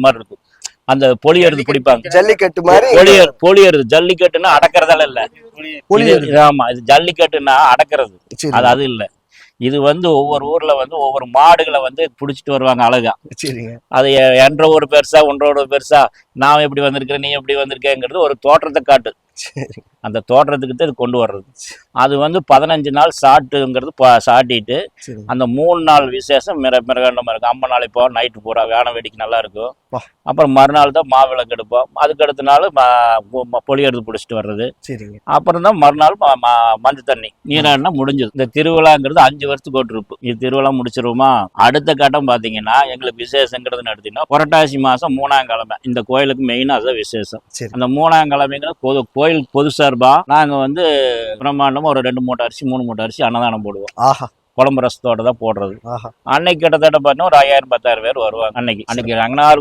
மாதிரி இருக்கும். அந்த பொலி எடுத்து பிடிப்பாங்க, ஜல்லிக்கட்டு மாதிரி. பொலி எடுத்து. ஜல்லிக்கட்டுன்னா அடக்கிறதால இல்ல, ஆமா, இது ஜல்லிக்கட்டுன்னா அடக்கிறது, அது இல்ல. இது ஒவ்வொரு ஊர்ல ஒவ்வொரு மாடுகளை புடிச்சிட்டு வருவாங்க அழகா. அது என்ற ஒரு பெருசா ஒன்றோட பெருசா, நான் எப்படி வந்திருக்கிறேன் நீ எப்படி வந்திருக்கேங்கிறது ஒரு தோற்றத்தை காட்டு. அந்த தோற்றத்துக்கு இது கொண்டு வர்றது. அது 15 நாள் சாட்டுங்கிறது சாட்டிட்டு அந்த 3 நாள் விசேஷம் மிரகண்டமா இருக்கும். அம்மன் நாள் இப்போ நைட்டு பூரா வேன வேடிக்கை நல்லா இருக்கும். அப்புறம் மறுநாள் தான் மாவிளக்கு எடுப்போம். அதுக்கு அடுத்த நாள் பொலி எடுத்து பிடிச்சிட்டு வர்றது. அப்புறம் தான் மறுநாள் மஞ்சள் தண்ணி நீராடினா முடிஞ்சது. இந்த திருவிழாங்கிறது 5 வருஷத்துக்கு ஒரு ட்ரிப்பு. இது திருவிழா முடிச்சிருவோமா, அடுத்த கட்டம் பாத்தீங்கன்னா எங்களுக்கு விசேஷங்கிறது எடுத்தீங்கன்னா புரட்டாசி மாசம் 3ஆம் கிழமை இந்த கோயிலுக்கு மெயினா அதுதான் விசேஷம். அந்த 3ஆம் கிழமைங்கிறது கோயில் பொது சார்பா நாங்க பிரம்மாண்டமா ஒரு 2 மூட்டை அரிசி 3 மூட்டை அரிசி அன்னதானம் போடுவோம். குழம்பு ரசத்தோட தான் போடுறது. அன்னைக்கு கிட்டத்தட்ட பார்த்தீங்கன்னா ஒரு 5000-10,000 பேர் வருவாங்க. அன்னைக்கு ரங்கநாதர்